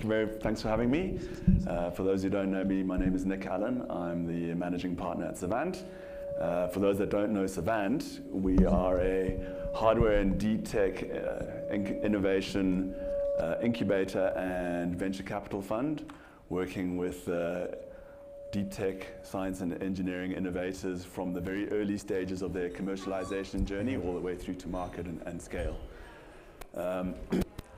Thanks for having me. For those who don't know me, my name is Nick Allen. I'm the managing partner at Savant. For those that don't know Savant, we are a hardware and deep tech innovation incubator and venture capital fund, working with deep tech science and engineering innovators from the very early stages of their commercialization journey all the way through to market and scale.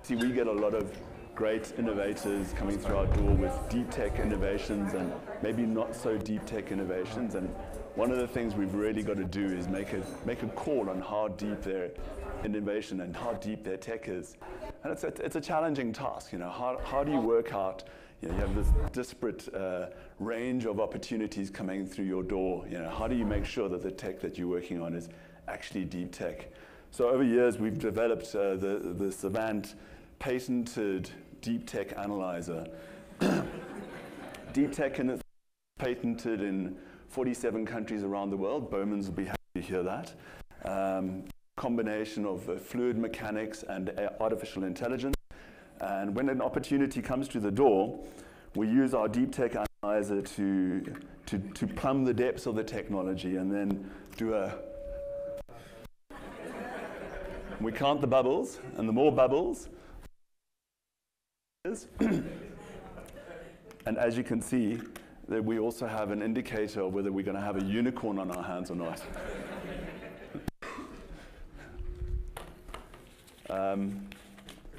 See, we get a lot of great innovators coming through our door with deep tech innovations and maybe not so deep tech innovations. And one of the things we've really got to do is make a call on how deep their innovation and how deep their tech is. And it's a challenging task. You know, how do you work out? You know, you have this disparate range of opportunities coming through your door. You know, how do you make sure that the tech that you're working on is actually deep tech? So over years, we've developed the Savant patented deep tech analyzer. Deep tech is patented in 47 countries around the world. Bowmans will be happy to hear that. Combination of fluid mechanics and artificial intelligence. And when an opportunity comes to the door, we use our deep tech analyzer to plumb the depths of the technology and then we count the bubbles, and the more bubbles, and as you can see, that we also have an indicator of whether we're going to have a unicorn on our hands or not.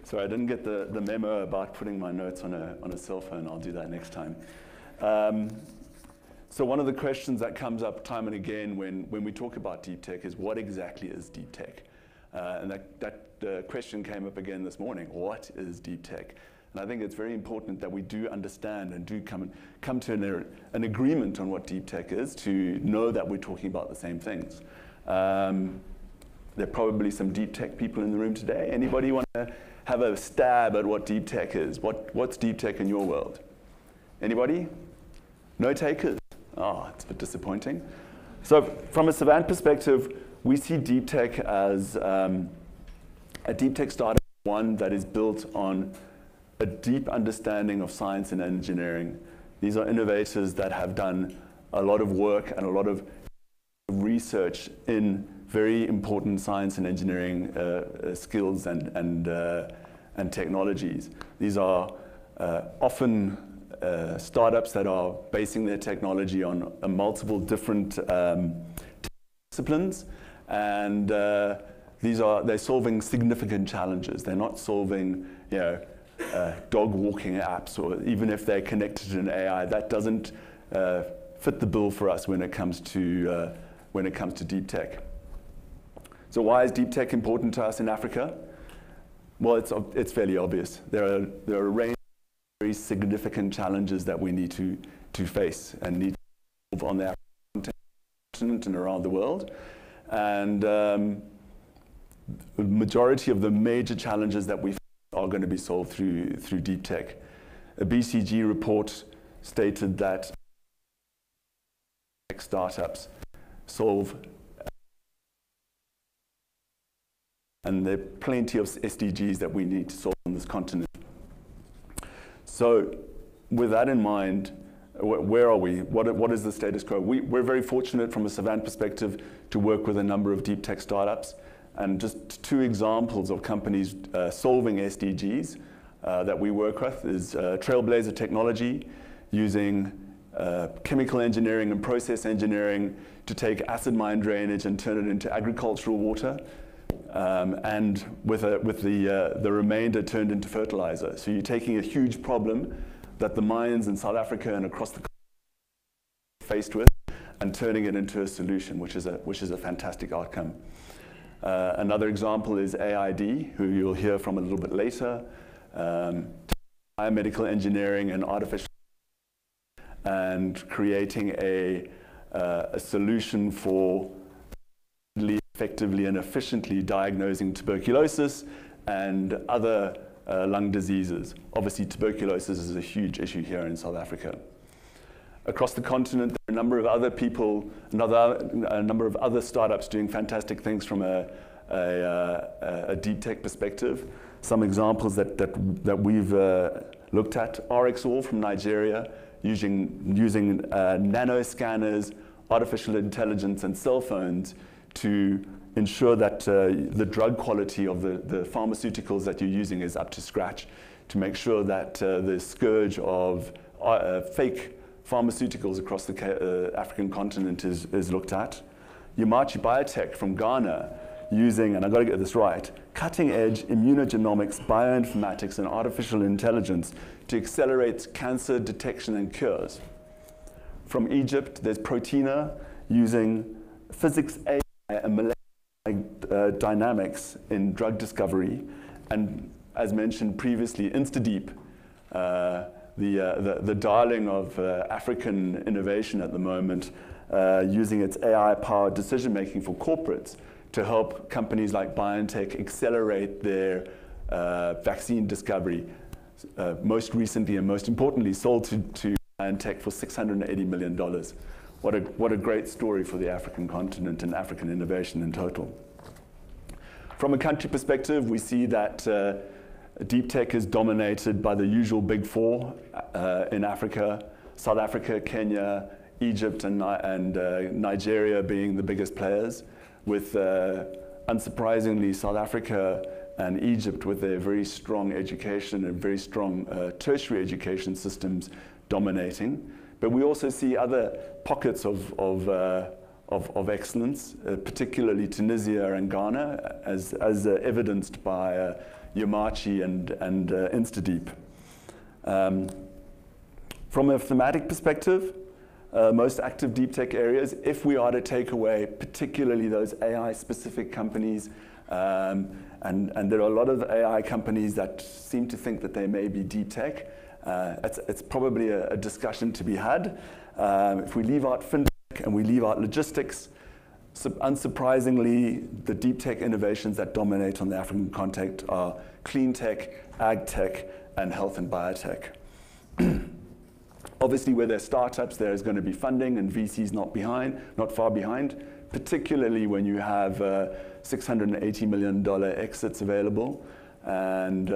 So I didn't get the memo about putting my notes on a cell phone. I'll do that next time. So one of the questions that comes up time and again when we talk about deep tech is, what exactly is deep tech? And that question came up again this morning. What is deep tech? And I think it's very important that we do understand and do come to an agreement on what deep tech is, to know that we're talking about the same things. There are probably some deep tech people in the room today. Anybody want to have a stab at what deep tech is? What's deep tech in your world? Anybody? No takers? Oh, it's a bit disappointing. So from a Savant perspective, we see deep tech as a deep tech startup, one that is built on a deep understanding of science and engineering. These are innovators that have done a lot of work and a lot of research in very important science and engineering skills and technologies. These are often startups that are basing their technology on multiple different disciplines, and they're solving significant challenges. They're not solving, you know, dog walking apps, or even if they're connected to an AI, that doesn't fit the bill for us when it comes to deep tech. So why is deep tech important to us in Africa? Well, it's fairly obvious. There are a range of very significant challenges that we need to face and need to solve on the African continent and around the world. And the majority of the major challenges that we face are going to be solved through deep tech. A BCG report stated that startups solve, and there are plenty of SDGs that we need to solve on this continent. So with that in mind, where are we? What is the status quo? We're very fortunate from a Savant perspective to work with a number of deep tech startups. And just two examples of companies solving SDGs that we work with is Trailblazer Technology, using chemical engineering and process engineering to take acid mine drainage and turn it into agricultural water, and with the remainder turned into fertilizer. So you're taking a huge problem that the mines in South Africa and across the country are faced with, and turning it into a solution, which is a fantastic outcome. Another example is AID, who you'll hear from a little bit later. Biomedical engineering and artificial, and creating a solution for effectively and efficiently diagnosing tuberculosis and other lung diseases. Obviously, tuberculosis is a huge issue here in South Africa. Across the continent, there are a number of other people, a number of other startups doing fantastic things from a deep tech perspective. Some examples that we've looked at. RXall from Nigeria, using nano scanners, artificial intelligence, and cell phones to ensure that the drug quality of the pharmaceuticals that you're using is up to scratch, to make sure that the scourge of fake pharmaceuticals across the African continent is looked at. Yamachi Biotech from Ghana, using, and I've got to get this right, cutting-edge immunogenomics, bioinformatics, and artificial intelligence to accelerate cancer detection and cures. From Egypt, there's Proteina, using physics AI and molecular dynamics in drug discovery, and as mentioned previously, InstaDeep, the darling of African innovation at the moment, using its AI-powered decision-making for corporates to help companies like BioNTech accelerate their vaccine discovery. Most recently and most importantly, sold to BioNTech for $680 million. What a great story for the African continent and African innovation in total. From a country perspective, we see that deep tech is dominated by the usual big four in Africa: South Africa, Kenya, Egypt, and Nigeria being the biggest players, with unsurprisingly South Africa and Egypt with their very strong education and very strong tertiary education systems dominating. But we also see other pockets of excellence, particularly Tunisia and Ghana, as evidenced by Yamachi and InstaDeep. From a thematic perspective, most active deep tech areas, if we are to take away particularly those AI-specific companies, and there are a lot of AI companies that seem to think that they may be deep tech, it's probably a discussion to be had. If we leave out fintech and we leave out logistics, unsurprisingly, the deep tech innovations that dominate on the African continent are clean tech, ag tech, and health and biotech. Obviously, where there's startups, there's going to be funding, and VCs not far behind, particularly when you have $680 million exits available. And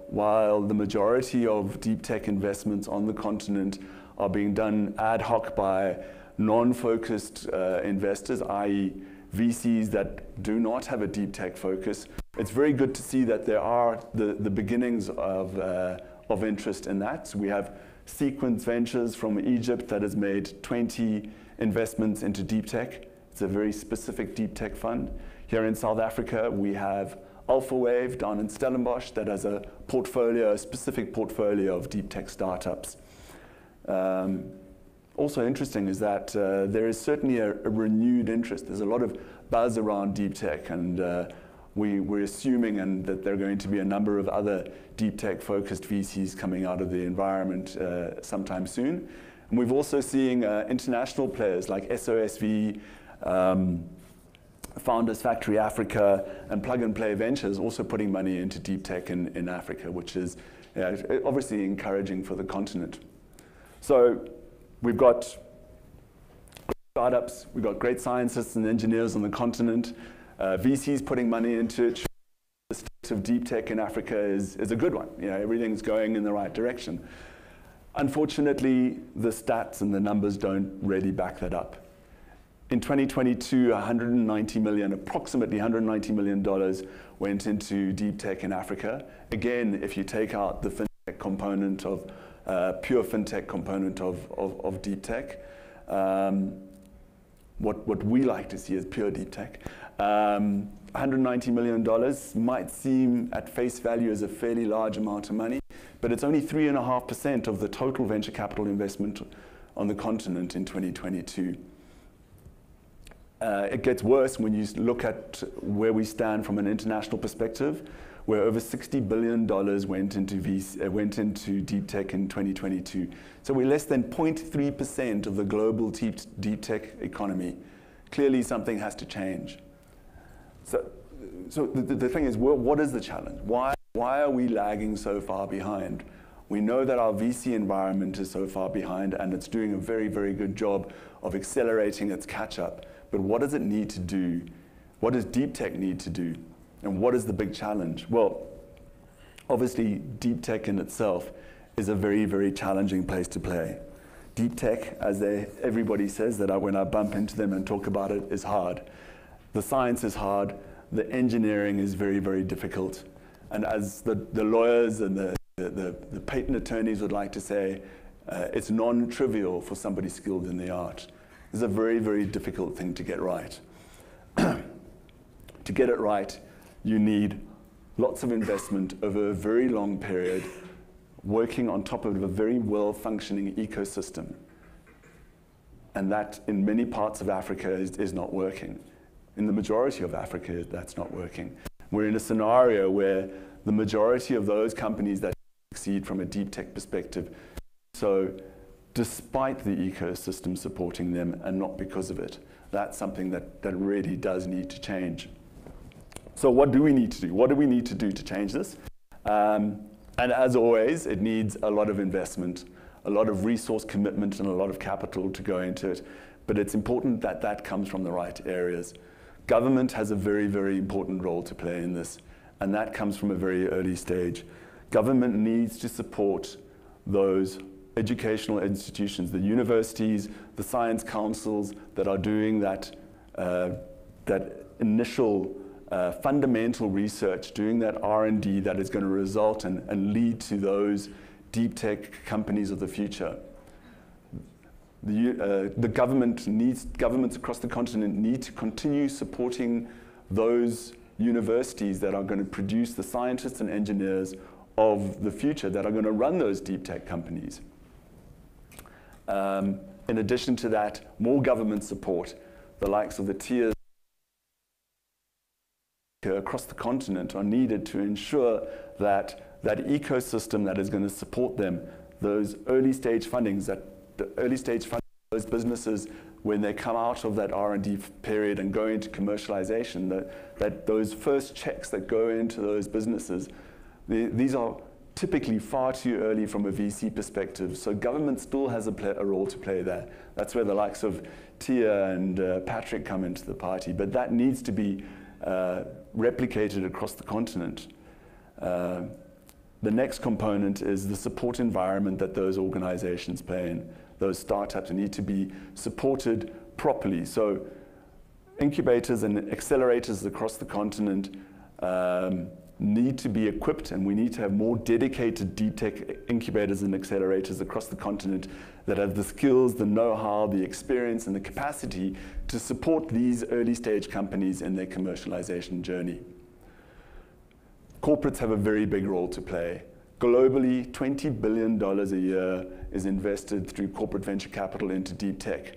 while the majority of deep tech investments on the continent are being done ad hoc by non-focused investors, i.e. VCs that do not have a deep tech focus, it's very good to see that there are the beginnings of interest in that. So we have Sequence Ventures from Egypt that has made 20 investments into deep tech. It's a very specific deep tech fund. Here in South Africa, we have AlphaWave down in Stellenbosch that has a specific portfolio of deep tech startups. Also interesting is that there is certainly a renewed interest. There's a lot of buzz around deep tech, and we're assuming that there are going to be a number of other deep tech focused VCs coming out of the environment sometime soon. And we've also seen international players like SOSV, Founders Factory Africa, and Plug and Play Ventures also putting money into deep tech in Africa, which is obviously encouraging for the continent. So we've got great startups, we've got great scientists and engineers on the continent, VCs putting money into it. The state of deep tech in Africa is a good one. Everything's going in the right direction. Unfortunately, the stats and the numbers don't really back that up. In 2022, approximately $190 million went into deep tech in Africa. Again, if you take out the fintech component of pure fintech component of deep tech, what we like to see is pure deep tech. $190 million might seem at face value as a fairly large amount of money, but it's only 3.5% of the total venture capital investment on the continent in 2022. It gets worse when you look at where we stand from an international perspective, where over $60 billion went into deep tech in 2022. So we're less than 0.3% of the global deep tech economy. Clearly something has to change. So the thing is, what is the challenge? Why are we lagging so far behind? We know that our VC environment is so far behind, and it's doing a very, very good job of accelerating its catch-up. But what does it need to do? What does deep tech need to do? And what is the big challenge? Well, obviously, deep tech in itself is a very, very challenging place to play. Deep tech, as everybody says, when I bump into them and talk about it, is hard. The science is hard, the engineering is very, very difficult. And as the lawyers and the patent attorneys would like to say, it's non-trivial for somebody skilled in the art. It's a very, very difficult thing to get right. To get it right, you need lots of investment over a very long period, working on top of a very well-functioning ecosystem. And that, in many parts of Africa, is not working. In the majority of Africa, that's not working. We're in a scenario where the majority of those companies that succeed from a deep tech perspective, so despite the ecosystem supporting them and not because of it, that's something that really does need to change. So what do we need to do? What do we need to do to change this? And as always, it needs a lot of investment, a lot of resource commitment, and a lot of capital to go into it. But it's important that that comes from the right areas. Government has a very, very important role to play in this, and that comes from a very early stage. Government needs to support those educational institutions, the universities, the science councils that are doing that initial fundamental research, doing that R&D that is going to result and lead to those deep tech companies of the future. The governments across the continent need to continue supporting those universities that are going to produce the scientists and engineers of the future that are going to run those deep tech companies. In addition to that, more government support, the likes of the tiers across the continent are needed to ensure that that ecosystem that is going to support them, those early stage fundings, those businesses, when they come out of that R&D period and go into commercialization, that those first checks that go into those businesses, these are typically far too early from a VC perspective. So government still has a role to play there. That's where the likes of Tia and Patrick come into the party. But that needs to be replicated across the continent. The next component is the support environment that those organizations play in. Those startups need to be supported properly. So incubators and accelerators across the continent need to be equipped, and we need to have more dedicated deep tech incubators and accelerators across the continent that have the skills, the know-how, the experience, and the capacity to support these early stage companies in their commercialization journey. Corporates have a very big role to play. Globally, $20 billion a year is invested through corporate venture capital into deep tech.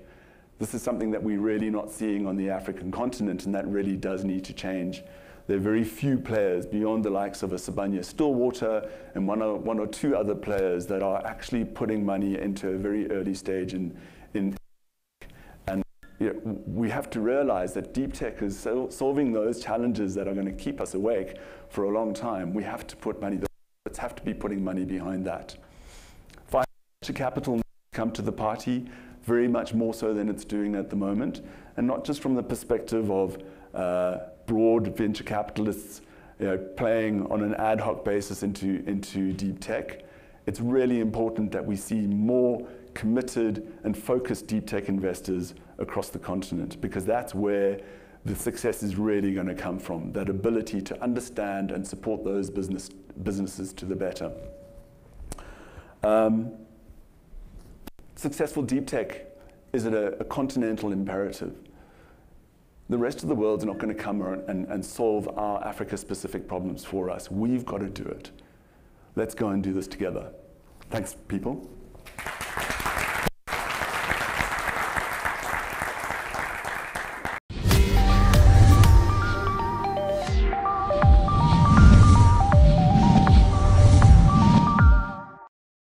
This is something that we're really not seeing on the African continent, and that really does need to change. There are very few players beyond the likes of a Sibanye-Stillwater and one or two other players that are actually putting money into a very early stage in and we have to realize that deep tech is solving those challenges that are going to keep us awake for a long time. We have to put money, let's have to be putting money behind that. Venture capital needs to come to the party very much more so than it's doing at the moment, and not just from the perspective of broad venture capitalists playing on an ad hoc basis into deep tech. It's really important that we see more committed and focused deep tech investors across the continent, because that's where the success is really going to come from, that ability to understand and support those businesses to the better. Successful deep tech is a continental imperative. The rest of the world's not going to come and solve our Africa-specific problems for us. We've got to do it. Let's go and do this together. Thanks, people.